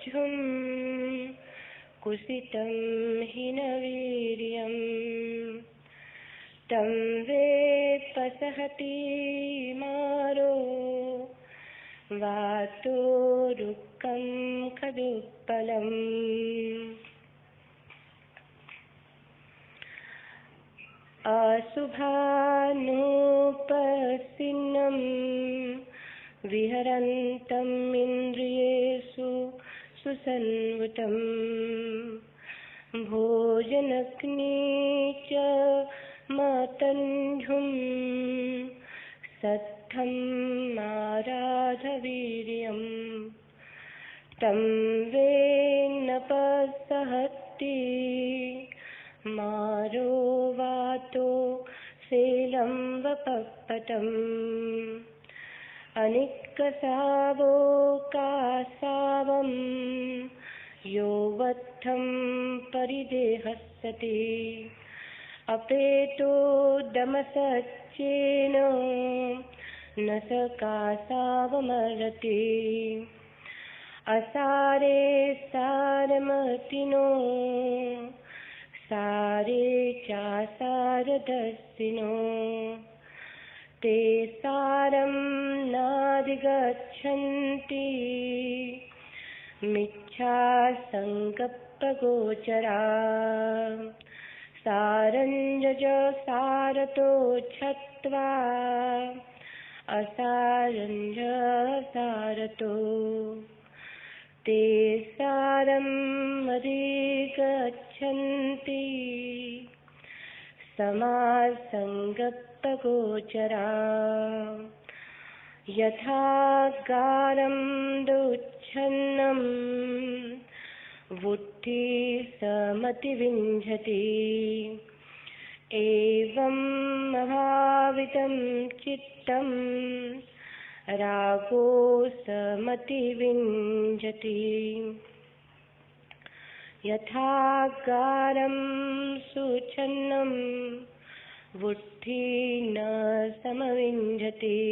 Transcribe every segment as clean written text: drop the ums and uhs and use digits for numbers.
झुम् कुसितं हि न वीर्यम् तं वेत्पसहति मारो वातो रुक्कं खदुत्पलम्। अशुभानुपस्थिन्नं विहरन्तम् इन्द्रियेषु सुसंवृतं भोजनग्नि च मतन्धुं सत्थं आराधवीर्यं तं वेन्नपसहति मारो वातो शैलं वपपटम्। अनिक्कसावोकासावं यो वत्थं परिदेहस्यति अपेतो दमसच्चेन न स कासावमरति। असारे सारमतिनो सारे चासारदस्सिनो ते सारं नाधिगच्छन्ति मिथ्यासङ्कप्पगोचरा। सारञ्जज सारतो छत्वा असारञ्ज सारतो ते सारम् अधिगच्छन्ति समासङ्गप्पगोचरा। यथा गारं दुच्छन्नं वुद्धि समतिविञ्जति एवम् अभावितं चित्तं रागो समतिविञ्जति। यथा गारं सुच्छन्नं वुद्धि न समविञ्जति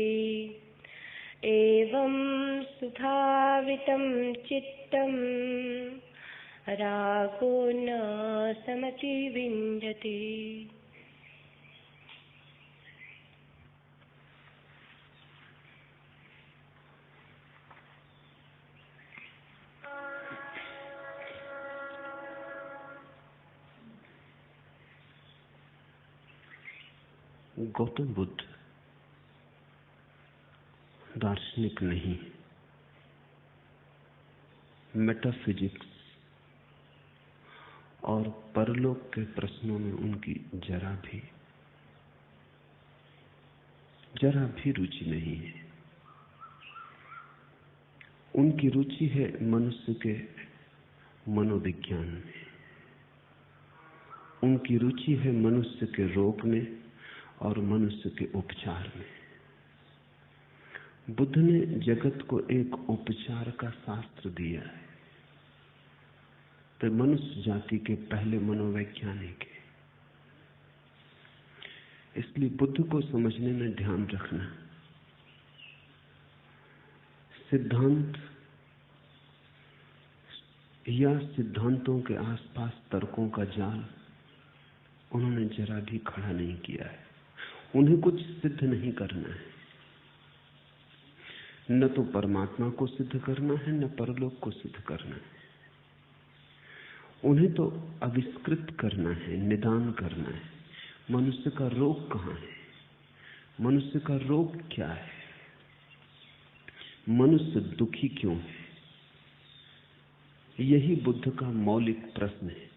एवं सुभावितं चित्तं रागो न समतिविञ्जति। गौतम बुद्ध दार्शनिक नहीं, मेटाफिजिक्स और परलोक के प्रश्नों में उनकी जरा भी रुचि नहीं है। उनकी रुचि है मनुष्य के मनोविज्ञान में, उनकी रुचि है मनुष्य के रोग में और मनुष्य के उपचार में। बुद्ध ने जगत को एक उपचार का शास्त्र दिया है, तो मनुष्य जाति के पहले मनोवैज्ञानिक है। इसलिए बुद्ध को समझने में ध्यान रखना, सिद्धांत या सिद्धांतों के आसपास तर्कों का जाल उन्होंने जरा भी खड़ा नहीं किया है। उन्हें कुछ सिद्ध नहीं करना है, न तो परमात्मा को सिद्ध करना है न परलोक को सिद्ध करना है। उन्हें तो आविष्कृत करना है, निदान करना है। मनुष्य का रोग कहाँ है, मनुष्य का रोग क्या है, मनुष्य दुखी क्यों है, यही बुद्ध का मौलिक प्रश्न है।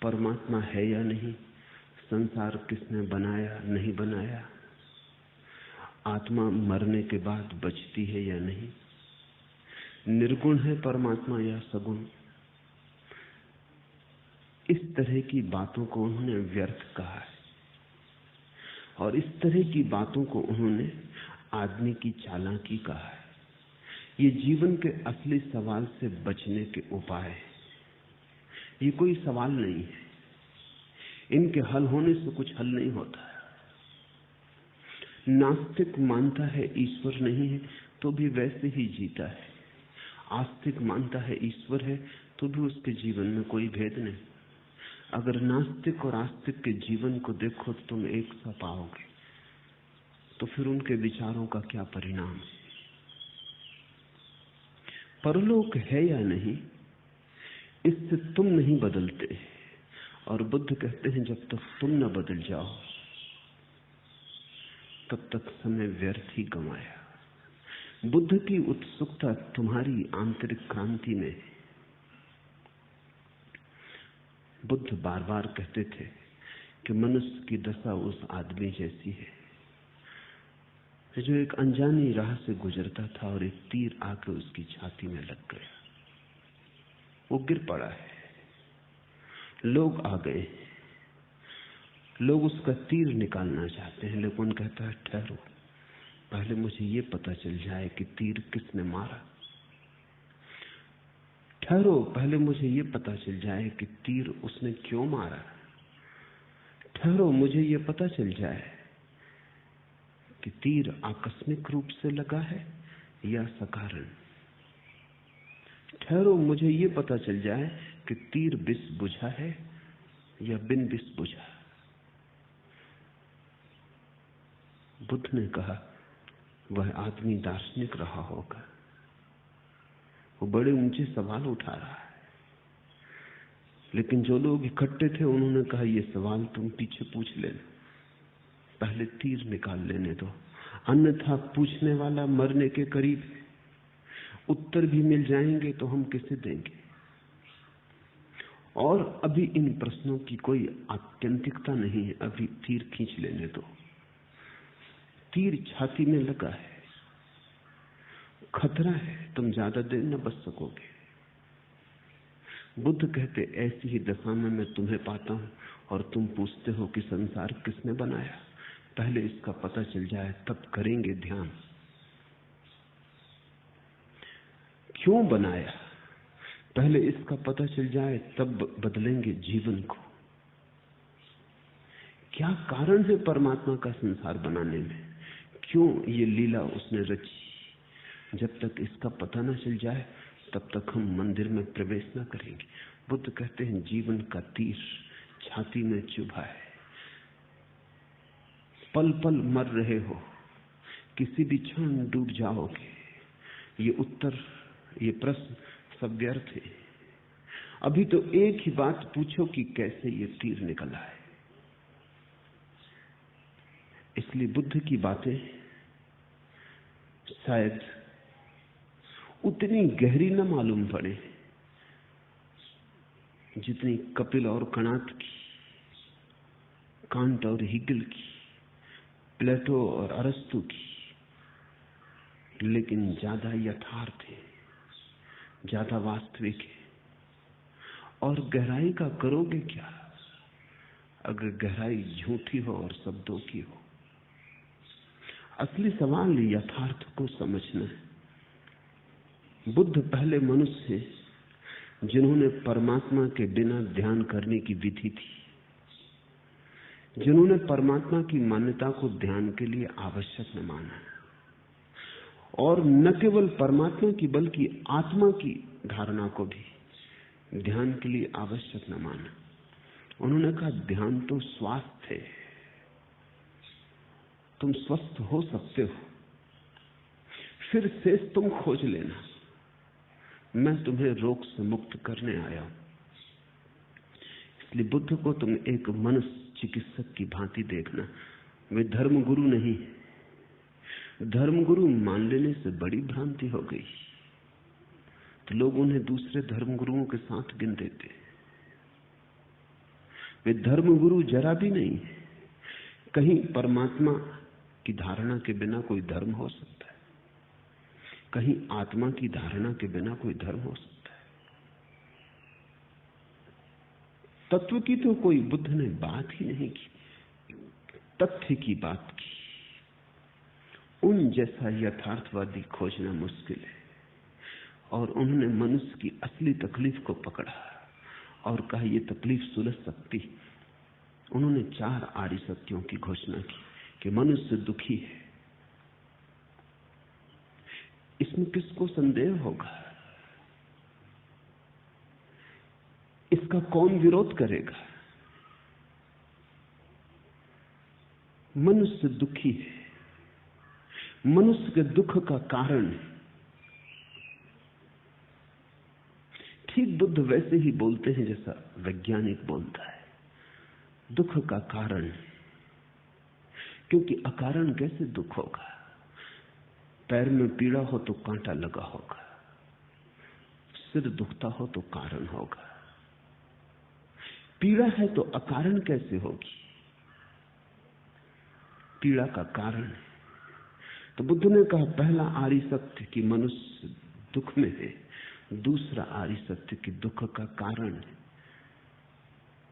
परमात्मा है या नहीं, संसार किसने बनाया नहीं बनाया, आत्मा मरने के बाद बचती है या नहीं, निर्गुण है परमात्मा या सगुण। इस तरह की बातों को उन्होंने व्यर्थ कहा है और इस तरह की बातों को उन्होंने आदमी की चालाकी कहा है। ये जीवन के असली सवाल से बचने के उपाय है। ये कोई सवाल नहीं है, इनके हल होने से कुछ हल नहीं होता है। नास्तिक मानता है ईश्वर नहीं है तो भी वैसे ही जीता है। आस्तिक मानता है ईश्वर है तो भी उसके जीवन में कोई भेद नहीं। अगर नास्तिक और आस्तिक के जीवन को देखो तो तुम एक सा पाओगे, तो फिर उनके विचारों का क्या परिणाम है? परलोक है या नहीं, इससे तुम नहीं बदलते। और बुद्ध कहते हैं जब तक तुम न बदल जाओ तब तक समय व्यर्थ ही गंवाया। बुद्ध की उत्सुकता तुम्हारी आंतरिक क्रांति में। बुद्ध बार बार कहते थे कि मनुष्य की दशा उस आदमी जैसी है जो एक अनजानी राह से गुजरता था और एक तीर आकर उसकी छाती में लग गया। वो गिर पड़ा है, लोग आ गए, लोग उसका तीर निकालना चाहते हैं, लेकिन कहता है ठहरो, पहले मुझे ये पता चल जाए कि तीर किसने मारा। ठहरो, पहले मुझे ये पता चल जाए कि तीर उसने क्यों मारा। ठहरो, मुझे ये पता चल जाए कि तीर आकस्मिक रूप से लगा है या सकारण। ठहरो, मुझे ये पता चल जाए कि तीर विष बुझा है या बिन विष बुझा। बुद्ध ने कहा वह आदमी दार्शनिक रहा होगा, वो बड़े ऊंचे सवाल उठा रहा है, लेकिन जो लोग इकट्ठे थे उन्होंने कहा ये सवाल तुम पीछे पूछ लेना, पहले तीर निकाल लेने दो, अन्यथा पूछने वाला मरने के करीब है। उत्तर भी मिल जाएंगे तो हम किसे देंगे? और अभी इन प्रश्नों की कोई आत्यंतिकता नहीं है, अभी तीर खींच लेने दो। तीर छाती में लगा है, खतरा है, तुम ज्यादा देर न बच सकोगे। बुद्ध कहते ऐसी ही दशा में मैं तुम्हें पाता हूं और तुम पूछते हो कि संसार किसने बनाया। पहले इसका पता चल जाए तब करेंगे ध्यान। क्यों बनाया, पहले इसका पता चल जाए तब बदलेंगे जीवन को। क्या कारण है परमात्मा का संसार बनाने में, क्यों ये लीला उसने रची। जब तक इसका पता न चल जाए तब तक हम मंदिर में प्रवेश न करेंगे। बुद्ध कहते हैं जीवन का तीर छाती में चुभा है, पल पल मर रहे हो, किसी भी क्षण डूब जाओगे। ये उत्तर, ये प्रश्न सब व्यर्थ है। अभी तो एक ही बात पूछो कि कैसे ये तीर निकला है। इसलिए बुद्ध की बातें शायद उतनी गहरी न मालूम पड़े जितनी कपिल और कणाद की, कांट और हीगल की, प्लेटो और अरस्तु की, लेकिन ज्यादा यथार्थ है, ज्यादा वास्तविक है। और गहराई का करोगे क्या अगर गहराई झूठी हो और शब्दों की हो? असली सवाल यथार्थ को समझना है। बुद्ध पहले मनुष्य हैं जिन्होंने परमात्मा के बिना ध्यान करने की विधि थी, जिन्होंने परमात्मा की मान्यता को ध्यान के लिए आवश्यक न माना, और न केवल परमात्मा की बल्कि आत्मा की धारणा को भी ध्यान के लिए आवश्यक न माना। उन्होंने कहा ध्यान तो स्वास्थ्य है, तुम स्वस्थ हो सकते हो, फिर शेष तुम खोज लेना, मैं तुम्हें रोग से मुक्त करने आया हूं। इसलिए बुद्ध को तुम एक मनुष्य चिकित्सक की भांति देखना। वे धर्मगुरु नहीं, धर्मगुरु मान लेने से बड़ी भ्रांति हो गई, तो लोग उन्हें दूसरे धर्मगुरुओं के साथ गिन देते। वे धर्मगुरु जरा भी नहीं। कहीं परमात्मा की धारणा के बिना कोई धर्म हो सकता है, कहीं आत्मा की धारणा के बिना कोई धर्म हो सकता है। तत्व की तो कोई बुद्ध ने बात ही नहीं की, तथ्य की बात की। उन जैसा यथार्थवादी खोजना मुश्किल है। और उन्होंने मनुष्य की असली तकलीफ को पकड़ा और कहा यह तकलीफ सुलझ सकती। उन्होंने 4 आर्य सत्यों की घोषणा की कि मनुष्य दुखी है। इसमें किसको संदेह होगा? इसका कौन विरोध करेगा? मनुष्य दुखी है, मनुष्य के दुख का कारण ठीक बुद्ध वैसे ही बोलते हैं जैसा वैज्ञानिक बोलता है, दुख का कारण। क्योंकि अकारण कैसे दुख होगा? पैर में पीड़ा हो तो कांटा लगा होगा, सिर दुखता हो तो कारण होगा। पीड़ा है तो अकारण कैसे होगी? पीड़ा का कारण है। तो बुद्ध ने कहा पहला आर्य सत्य कि मनुष्य दुख में है, दूसरा आर्य सत्य कि दुख का कारण है,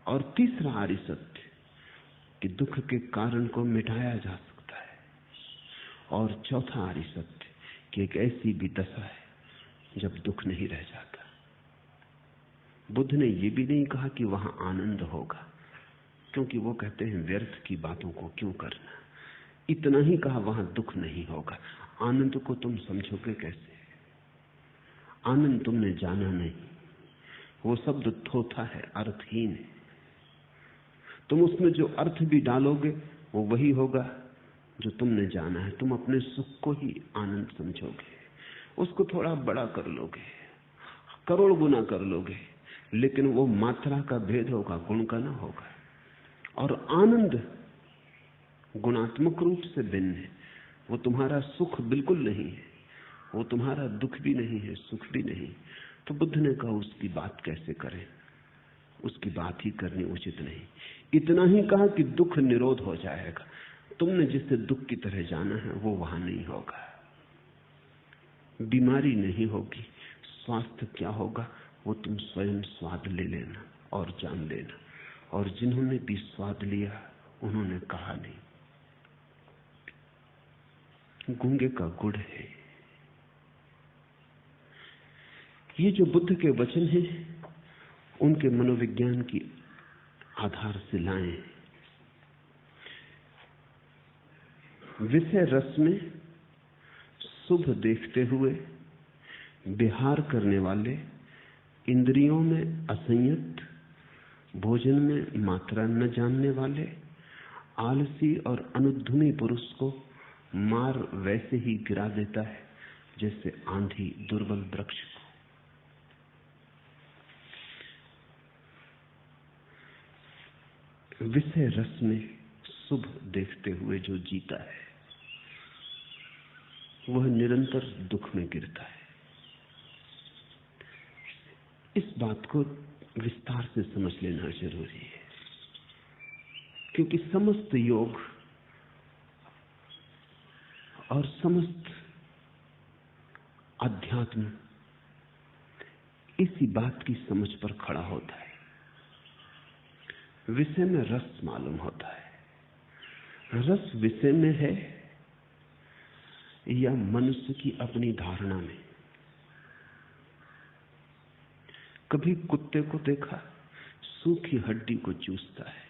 और तीसरा आर्य सत्य कि दुख के कारण को मिटाया जा सकता है, और चौथा आर्य सत्य कि एक ऐसी भी दशा है जब दुख नहीं रह जाता। बुद्ध ने यह भी नहीं कहा कि वहां आनंद होगा, क्योंकि वो कहते हैं व्यर्थ की बातों को क्यों करना। इतना ही कहा वहां दुख नहीं होगा। आनंद को तुम समझोगे कैसे? आनंद तुमने जाना नहीं, वो शब्द थोथा है, अर्थहीन है। तुम उसमें जो अर्थ भी डालोगे वो वही होगा जो तुमने जाना है। तुम अपने सुख को ही आनंद समझोगे, उसको थोड़ा बड़ा कर लोगे, करोड़ गुना कर लोगे, लेकिन वो मात्रा का भेद होगा, गुण का ना होगा। और आनंद गुणात्मक रूप से भिन्न है। वो तुम्हारा सुख बिल्कुल नहीं है, वो तुम्हारा दुख भी नहीं है, सुख भी नहीं। तो बुद्ध ने कहा उसकी बात कैसे करें, उसकी बात ही करनी उचित नहीं। इतना ही कहा कि दुख निरोध हो जाएगा। तुमने जिसे दुख की तरह जाना है वो वहां नहीं होगा। बीमारी नहीं होगी, स्वास्थ्य क्या होगा वो तुम स्वयं स्वाद ले लेना और जान लेना। और जिन्होंने भी स्वाद लिया उन्होंने कहा नहीं। गूंगे का गुड़ है। ये जो बुद्ध के वचन हैं उनके मनोविज्ञान की आधारशिलाएं। विषय रस में शुभ देखते हुए विहार करने वाले, इंद्रियों में असंयत, भोजन में मात्रा न जानने वाले, आलसी और अनुद्यमी पुरुष को मार वैसे ही गिरा देता है जैसे आंधी दुर्बल वृक्ष को। विषय रस में शुभ देखते हुए जो जीता है वह निरंतर दुख में गिरता है। इस बात को विस्तार से समझ लेना जरूरी है, क्योंकि समस्त योग और समस्त अध्यात्म इसी बात की समझ पर खड़ा होता है। विषय में रस मालूम होता है, रस विषय में है या मनुष्य की अपनी धारणा में। कभी कुत्ते को देखा, सूखी हड्डी को चूसता है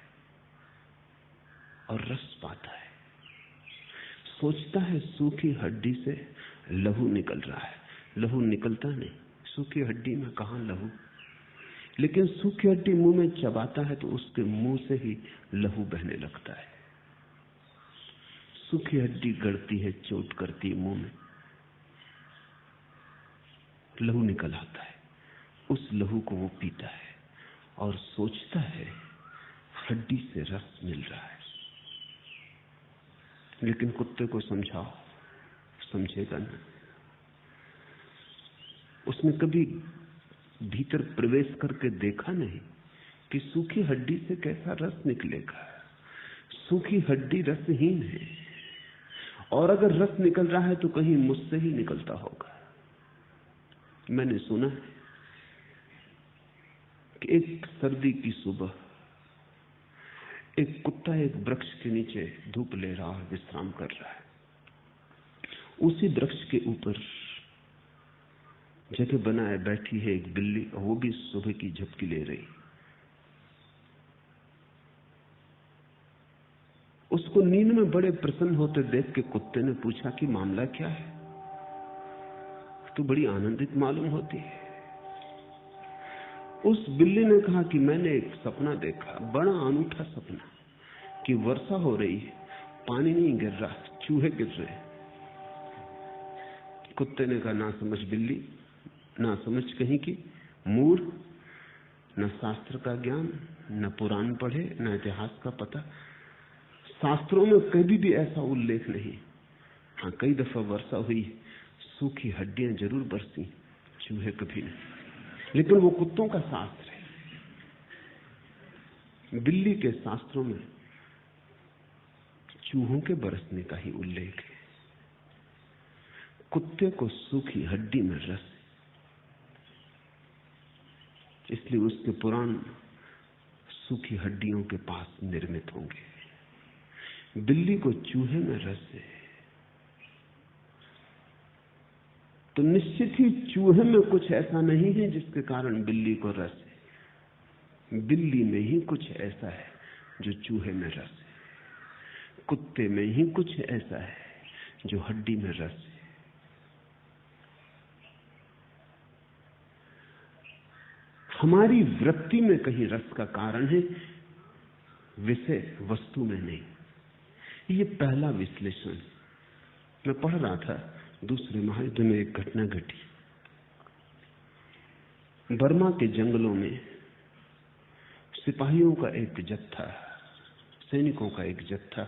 और रस पाता है, सोचता है सूखी हड्डी से लहू निकल रहा है। लहू निकलता नहीं, सूखी हड्डी में कहां लहू। लेकिन सूखी हड्डी मुंह में चबाता है तो उसके मुंह से ही लहू बहने लगता है। सूखी हड्डी गड़ती है, चोट करती है, मुंह में लहू निकल आता है। उस लहू को वो पीता है और सोचता है हड्डी से रस मिल रहा है। लेकिन कुत्ते को समझाओ, समझेगा ना। उसने कभी भीतर प्रवेश करके देखा नहीं कि सूखी हड्डी से कैसा रस निकलेगा। सूखी हड्डी रसहीन है, और अगर रस निकल रहा है तो कहीं मुझसे ही निकलता होगा। मैंने सुना है कि एक सर्दी की सुबह एक कुत्ता एक वृक्ष के नीचे धूप ले रहा है, विश्राम कर रहा है। उसी वृक्ष के ऊपर जगह बनाए बैठी है एक बिल्ली, और वो भी सुबह की झपकी ले रही। उसको नींद में बड़े प्रसन्न होते देख के कुत्ते ने पूछा कि मामला क्या है, तो बड़ी आनंदित मालूम होती है। उस बिल्ली ने कहा कि मैंने एक सपना देखा, बड़ा अनूठा सपना, कि वर्षा हो रही है, पानी नहीं गिर रहा, चूहे गिर रहे। कुत्ते ने कहा, ना समझ बिल्ली, ना समझ कहीं की, मूर्ख, न शास्त्र का ज्ञान, न पुराण पढ़े, न इतिहास का पता। शास्त्रों में कभी भी ऐसा उल्लेख नहीं। हाँ, कई दफा वर्षा हुई, सूखी हड्डियां जरूर बरसी, चूहे कभी नहीं। लेकिन वो कुत्तों का शास्त्र है। बिल्ली के शास्त्रों में चूहों के बरसने का ही उल्लेख है। कुत्ते को सूखी हड्डी में रस, इसलिए उसके पुराण सूखी हड्डियों के पास निर्मित होंगे। बिल्ली को चूहे में रस है, तो निश्चित ही चूहे में कुछ ऐसा नहीं है जिसके कारण बिल्ली को रस है। बिल्ली में ही कुछ ऐसा है जो चूहे में रस है। कुत्ते में ही कुछ ऐसा है जो हड्डी में रस है। हमारी वृत्ति में कहीं रस का कारण है, विषय वस्तु में नहीं। ये पहला विश्लेषण। मैं पढ़ रहा था, दूसरे महायुद्ध में एक घटना घटी। बर्मा के जंगलों में सिपाहियों का एक जत्था, सैनिकों का एक जत्था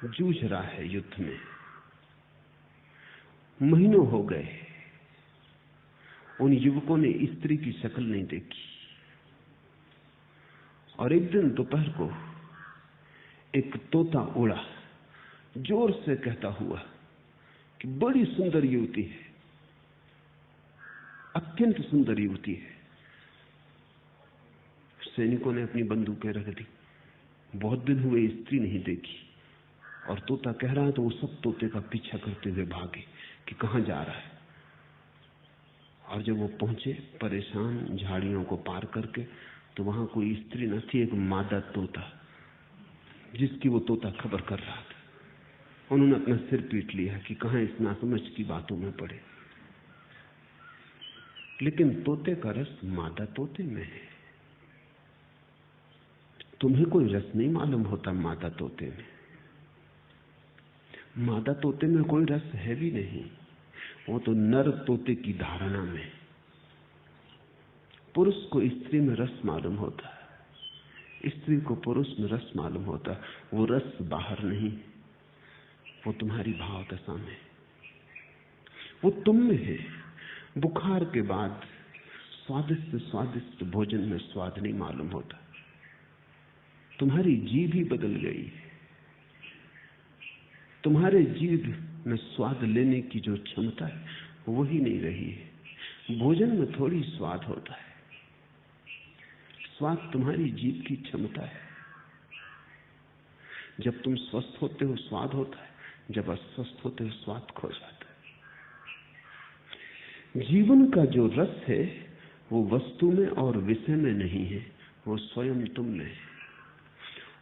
जूझ रहा है युद्ध में। महीनों हो गए, उन युवकों ने स्त्री की शक्ल नहीं देखी। और एक दिन दोपहर को एक तोता उड़ा, जोर से कहता हुआ कि बड़ी सुंदर युवती है, अत्यंत सुंदर युवती है। सैनिकों ने अपनी बंदूकें रख दी। बहुत दिन हुए स्त्री नहीं देखी, और तोता कह रहा है तो वो सब तोते का पीछा करते हुए भागे कि कहां जा रहा है। और जब वो पहुंचे परेशान झाड़ियों को पार करके, तो वहां कोई स्त्री न थी, एक मादा तोता जिसकी वो तोता खबर कर रहा था। उन्होंने अपना सिर पीट लिया कि कहां इस नासमझ की बातों में पड़े। लेकिन तोते का रस मादा तोते में है। तुम्हें कोई रस नहीं मालूम होता मादा तोते में। मादा तोते में कोई रस है भी नहीं, वो तो नर तोते की धारणा में। पुरुष को स्त्री में रस मालूम होता है, स्त्री को पुरुष में रस मालूम होता है। वो रस बाहर नहीं, वो तुम्हारी भाव दशा में, वो तुम में है। बुखार के बाद स्वादिष्ट स्वादिष्ट भोजन में स्वाद नहीं मालूम होता। तुम्हारी जीभ ही बदल गई है। तुम्हारे जीभ में स्वाद लेने की जो क्षमता है वो ही नहीं रही है। भोजन में थोड़ी स्वाद होता है, स्वाद तुम्हारी जीभ की क्षमता है। जब तुम स्वस्थ होते हो स्वाद होता है, जब अस्वस्थ होते हो स्वाद खो जाता है। जीवन का जो रस है वो वस्तु में और विषय में नहीं है, वो स्वयं तुम में है।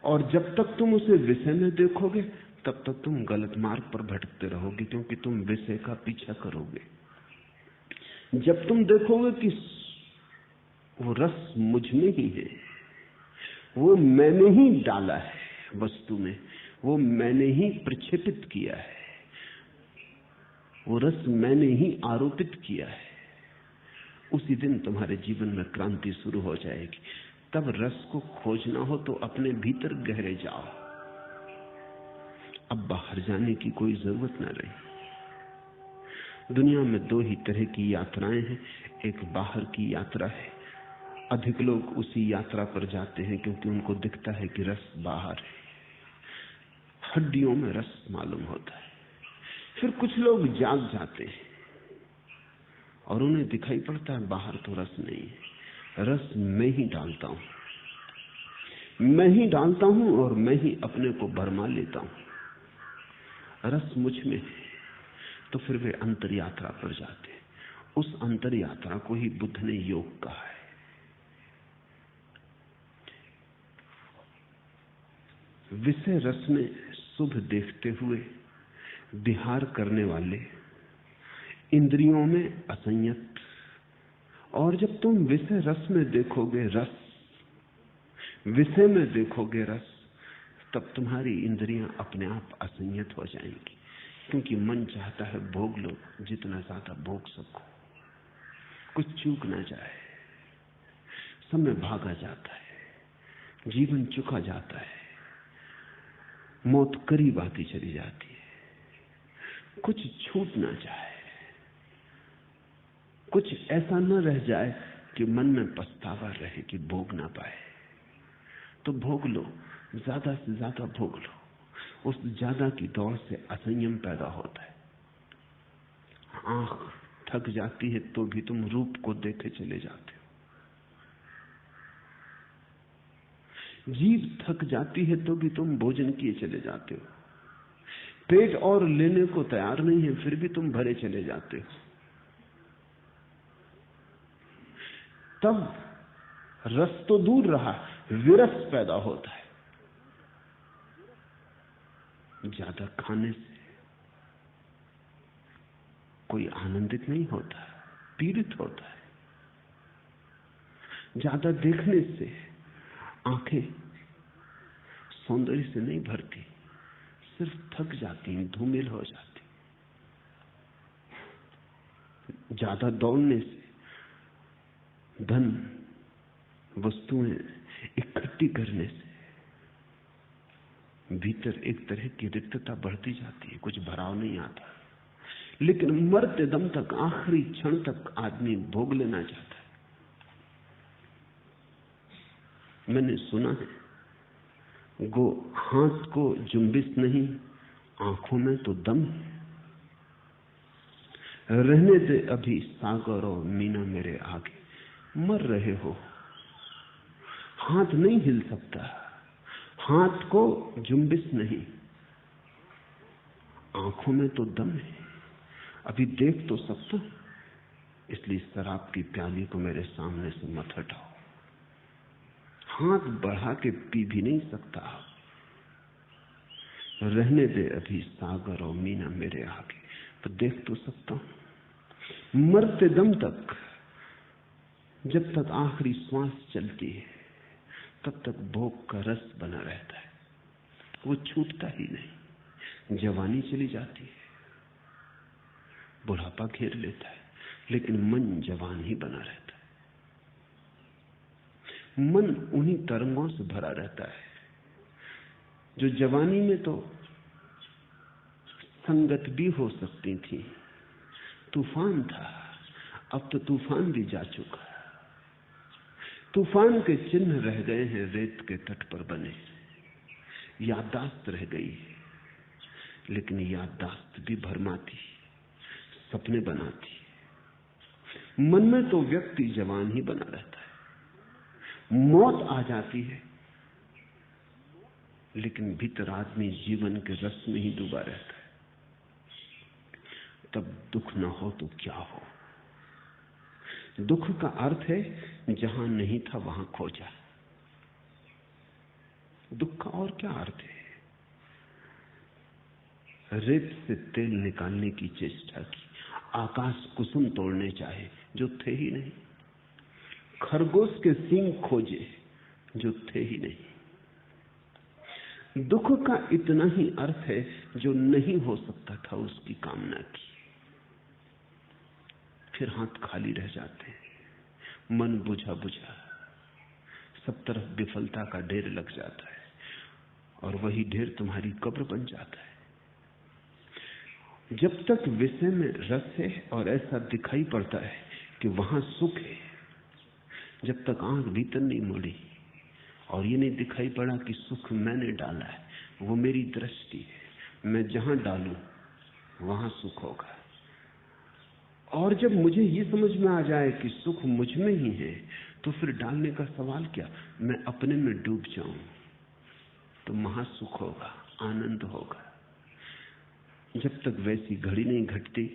और जब तक तुम उसे विषय में देखोगे तब तक तुम गलत मार्ग पर भटकते रहोगे, क्योंकि तुम विषय का पीछा करोगे। जब तुम देखोगे कि वो रस मुझ में ही है, वो मैंने ही डाला है वस्तु में, वो मैंने ही प्रक्षेपित किया है, वो रस मैंने ही आरोपित किया है, उसी दिन तुम्हारे जीवन में क्रांति शुरू हो जाएगी। तब रस को खोजना हो तो अपने भीतर गहरे जाओ। अब बाहर जाने की कोई जरूरत न रही। दुनिया में दो ही तरह की यात्राएं हैं, एक बाहर की यात्रा है। अधिक लोग उसी यात्रा पर जाते हैं क्योंकि उनको दिखता है कि रस बाहर है, हड्डियों में रस मालूम होता है। फिर कुछ लोग जाग जाते हैं और उन्हें दिखाई पड़ता है बाहर तो रस नहीं है, रस मैं ही डालता हूं, मैं ही डालता हूं और मैं ही अपने को भरमा लेता हूं, रस मुझ में है। तो फिर वे अंतर यात्रा पर जाते हैं। उस अंतर यात्रा को ही बुद्ध ने योग कहा है। विषय रस में शुभ देखते हुए विहार करने वाले, इंद्रियों में असंयत और जब तुम विषय रस में देखोगे रस, विषय में देखोगे रस, तब तुम्हारी इंद्रियां अपने आप असंयत हो जाएंगी, क्योंकि मन चाहता है भोग लो, जितना ज्यादा भोग सको, कुछ चूक ना जाए। समय भागा जाता है, जीवन चुका जाता है, मौत करीब आती चली जाती है, कुछ छूट ना जाए, कुछ ऐसा न रह जाए कि मन में पछतावा रहे कि भोग ना पाए। तो भोग लो, ज्यादा से ज्यादा भोग लो। उस ज्यादा की दौड़ से असंयम पैदा होता है। आंख थक जाती है तो भी तुम रूप को देखे चले जाते हो, जीभ थक जाती है तो भी तुम भोजन किए चले जाते हो, पेट और लेने को तैयार नहीं है फिर भी तुम भरे चले जाते हो। तब रस तो दूर रहा, विरस पैदा होता है। ज्यादा खाने से कोई आनंदित नहीं होता, पीड़ित होता है। ज्यादा देखने से आंखें सौंदर्य से नहीं भरती, सिर्फ थक जाती हैं, धूमिल हो जाती। ज्यादा दौड़ने से धन वस्तुएं इकट्ठी करने से भीतर एक तरह की रिक्तता बढ़ती जाती है, कुछ भराव नहीं आता। लेकिन मरते दम तक, आखिरी क्षण तक आदमी भोग लेना चाहता है। मैंने सुना है, गो हाथ को जुम्बिश नहीं, आंखों में तो दम है। रहने दे अभी सागर और मीना मेरे आगे। मर रहे हो, हाथ नहीं हिल सकता, हाथ को जुम्बिश नहीं, आंखों में तो दम है। अभी देख तो सकता, इसलिए शराब की प्याली को मेरे सामने से मत हटाओ। हाथ बढ़ा के पी भी नहीं सकता। रहने दे अभी सागर और मीना मेरे आगे, तो देख तो सकता हूं। मरते दम तक, जब तक आखिरी श्वास चलती है, तब तक भोग का रस बना रहता है, वो छूटता ही नहीं। जवानी चली जाती है, बुढ़ापा घेर लेता है, लेकिन मन जवान ही बना रहता है। मन उन्हीं तरंगों से भरा रहता है जो जवानी में तो संगत भी हो सकती थी, तूफान था। अब तो तूफान भी जा चुका, तूफान के चिन्ह रह गए हैं रेत के तट पर बने, याददाश्त रह गई। लेकिन याददाश्त भी भरमाती, सपने बनाती। मन में तो व्यक्ति जवान ही बना रहता है। मौत आ जाती है, लेकिन भीतर आदमी जीवन के रस में ही डूबा रहता है। तब दुख न हो तो क्या हो। दुख का अर्थ है जहां नहीं था वहां खोजा। दुख का और क्या अर्थ है? रेत से तेल निकालने की चेष्टा की, आकाश कुसुम तोड़ने चाहे जो थे ही नहीं, खरगोश के सींग खोजे जो थे ही नहीं। दुख का इतना ही अर्थ है जो नहीं हो सकता था उसकी कामना की। फिर हाथ खाली रह जाते हैं, मन बुझा बुझा, सब तरफ विफलता का ढेर लग जाता है, और वही ढेर तुम्हारी कब्र बन जाता है। जब तक विषय में रस है और ऐसा दिखाई पड़ता है कि वहां सुख है, जब तक आंख भीतर नहीं मुड़ी और ये नहीं दिखाई पड़ा कि सुख मैंने डाला है, वो मेरी दृष्टि है, मैं जहां डालूं वहां सुख होगा। और जब मुझे ये समझ में आ जाए कि सुख मुझ में ही है, तो फिर डालने का सवाल क्या, मैं अपने में डूब जाऊं तो महासुख होगा, आनंद होगा। जब तक वैसी घड़ी नहीं घटती,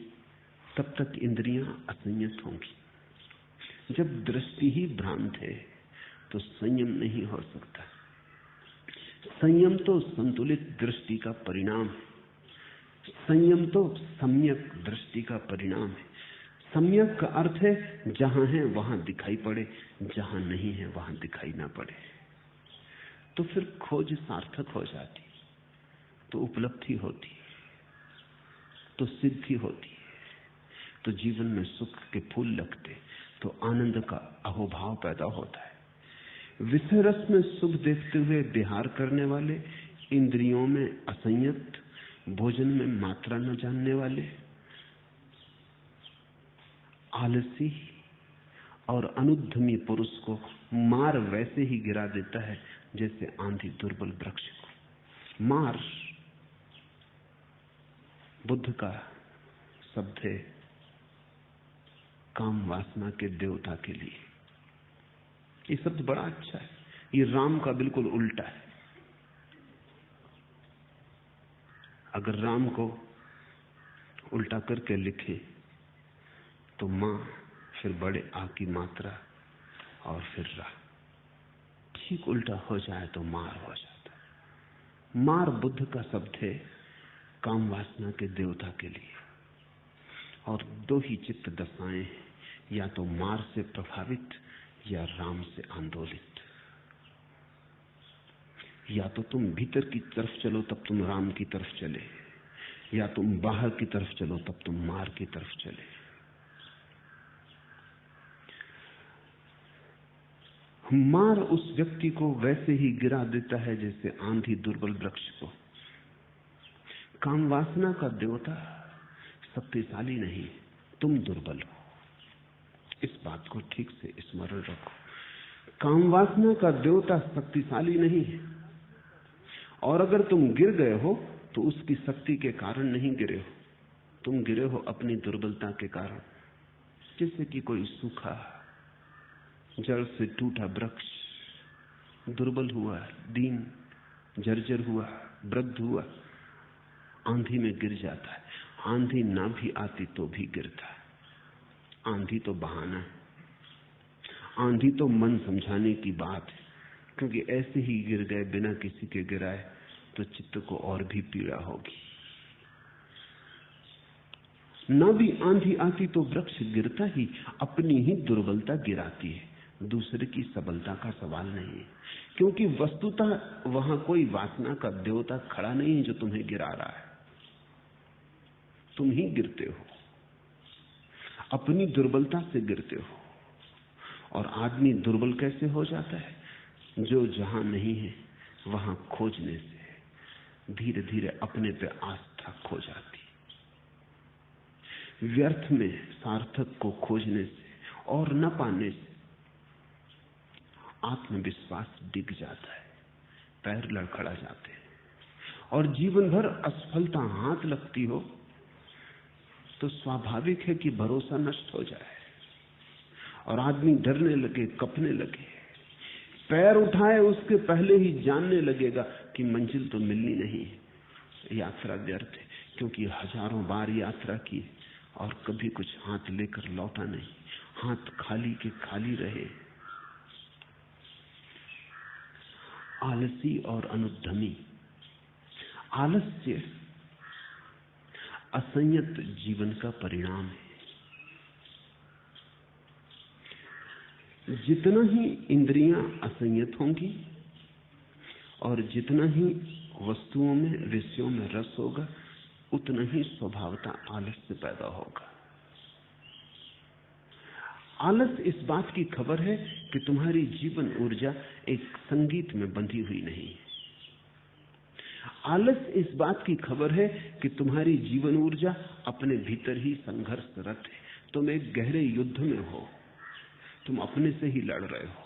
तब तक इंद्रियां असंयत होंगी। जब दृष्टि ही भ्रांत है तो संयम नहीं हो सकता। संयम तो संतुलित दृष्टि का परिणाम है, संयम तो सम्यक दृष्टि का परिणाम है। सम्यक का अर्थ है जहां है वहां दिखाई पड़े, जहां नहीं है वहां दिखाई ना पड़े। तो फिर खोज सार्थक हो जाती, तो उपलब्धि होती, तो सिद्धि होती, तो जीवन में सुख के फूल लगते, तो आनंद का अहोभाव पैदा होता है। विषय रस में सुख देखते हुए विहार करने वाले, इंद्रियों में असंयत, भोजन में मात्रा न जानने वाले, आलसी और अनुद्यमी पुरुष को मार वैसे ही गिरा देता है जैसे आंधी दुर्बल वृक्ष को। मार बुद्ध का शब्द है काम वासना के देवता के लिए। ये शब्द बड़ा अच्छा है, ये राम का बिल्कुल उल्टा है। अगर राम को उल्टा करके लिखे तो मां, फिर बड़े आ की मात्रा और फिर रा। ठीक उल्टा हो जाए तो मार हो जाता है। मार बुद्ध का शब्द है काम वासना के देवता के लिए। और दो ही चित्त दशाएं हैं, या तो मार से प्रभावित या राम से आंदोलित। या तो तुम भीतर की तरफ चलो तब तुम राम की तरफ चले, या तुम बाहर की तरफ चलो तब तुम मार की तरफ चले। मार उस व्यक्ति को वैसे ही गिरा देता है जैसे आंधी दुर्बल वृक्ष को। काम वासना का देवता शक्तिशाली नहीं, तुम दुर्बल हो। इस बात को ठीक से स्मरण रखो। काम वासना का देवता शक्तिशाली नहीं है, और अगर तुम गिर गए हो तो उसकी शक्ति के कारण नहीं गिरे हो, तुम गिरे हो अपनी दुर्बलता के कारण। जैसे कि कोई सूखा जड़ से टूटा वृक्ष दुर्बल हुआ, दीन, जर्जर हुआ, वृद्ध हुआ, आंधी में गिर जाता है। आंधी ना भी आती तो भी गिरता है। आंधी तो बहाना है, आंधी तो मन समझाने की बात है, क्योंकि ऐसे ही गिर गए बिना किसी के गिराए तो चित्त को और भी पीड़ा होगी। ना भी आंधी आती तो वृक्ष गिरता ही, अपनी ही दुर्बलता गिराती है, दूसरे की सबलता का सवाल नहीं है। क्योंकि वस्तुतः वहां कोई वासना का देवता खड़ा नहीं है जो तुम्हें गिरा रहा है, तुम ही गिरते हो, अपनी दुर्बलता से गिरते हो। और आदमी दुर्बल कैसे हो जाता है? जो जहां नहीं है वहां खोजने से धीरे धीरे अपने पे आस्था खो जाती। व्यर्थ में सार्थक को खोजने से और न पाने से आत्मविश्वास डिग जाता है, पैर लड़खड़ा जाते हैं। और जीवन भर असफलता हाथ लगती हो तो स्वाभाविक है कि भरोसा नष्ट हो जाए और आदमी डरने लगे, कपने लगे। पैर उठाए उसके पहले ही जानने लगेगा कि मंजिल तो मिलनी नहीं है, यात्रा व्यर्थ है। क्योंकि हजारों बार यात्रा की और कभी कुछ हाथ लेकर लौटा नहीं, हाथ खाली के खाली रहे। आलसी और अनुद्यमी। आलस्य असंयत जीवन का परिणाम है। जितना ही इंद्रियां असंयत होंगी और जितना ही वस्तुओं में, विषयों में रस होगा, उतना ही स्वभावता आलस्य पैदा होगा। आलस इस बात की खबर है कि तुम्हारी जीवन ऊर्जा एक संगीत में बंधी हुई नहीं है। आलस इस बात की खबर है कि तुम्हारी जीवन ऊर्जा अपने भीतर ही संघर्षरत है। तुम एक गहरे युद्ध में हो, तुम अपने से ही लड़ रहे हो,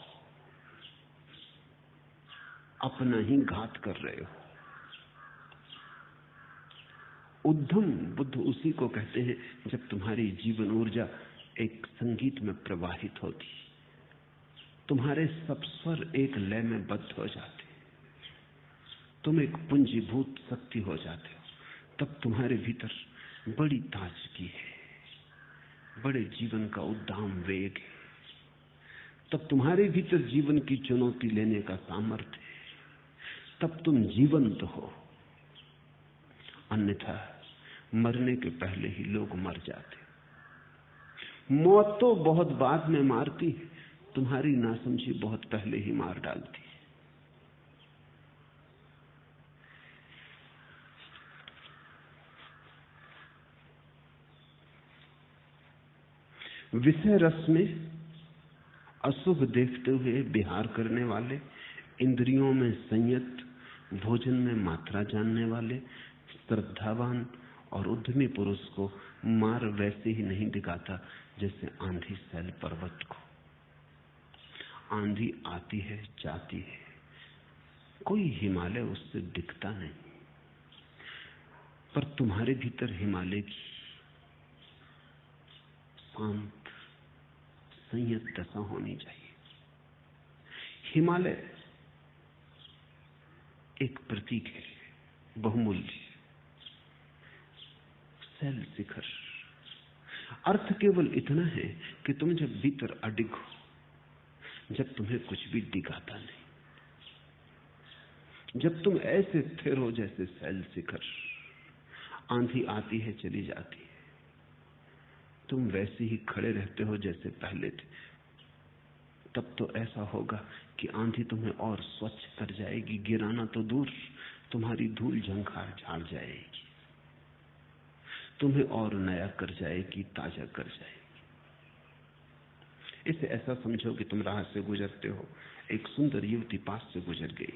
अपना ही घात कर रहे हो। उद्यम बुद्ध उसी को कहते हैं जब तुम्हारी जीवन ऊर्जा एक संगीत में प्रवाहित होती, तुम्हारे सब स्वर एक लय में बद्ध हो जाते, तुम एक पुंजीभूत शक्ति हो जाते हो। तब तुम्हारे भीतर बड़ी ताजगी है, बड़े जीवन का उद्दाम वेग है। तब तुम्हारे भीतर जीवन की चुनौती लेने का सामर्थ्य है। तब तुम जीवंत हो। अन्यथा मरने के पहले ही लोग मर जाते। मौत तो बहुत बाद में मारती है, तुम्हारी नासमझी बहुत पहले ही मार डालती है। विषय रस में अशुभ देखते हुए विहार करने वाले, इंद्रियों में संयत, भोजन में मात्रा जानने वाले, श्रद्धावान और उद्यमी पुरुष को मार वैसे ही नहीं दिखाता जैसे आंधी सैल पर्वत को। आंधी आती है, जाती है, कोई हिमालय उससे दिखता नहीं, पर तुम्हारे भीतर हिमालय की शांत संयत दशा होनी चाहिए। हिमालय एक प्रतीक है, बहुमूल्य, शैल शिखर। अर्थ केवल इतना है कि तुम जब भीतर अडिग हो, जब तुम्हें कुछ भी दिखाता नहीं, जब तुम ऐसे स्थिर हो जैसे शैल शिखर, आंधी आती है चली जाती है, तुम वैसे ही खड़े रहते हो जैसे पहले थे, तब तो ऐसा होगा कि आंधी तुम्हें और स्वच्छ कर जाएगी, गिराना तो दूर, तुम्हारी धूल झंखार झाड़ जाएगी, तुम्हें और नया कर जाएगी, ताजा कर जाएगी। इसे ऐसा समझो कि तुम राह से गुजरते हो, एक सुंदर युवती पास से गुजर गई,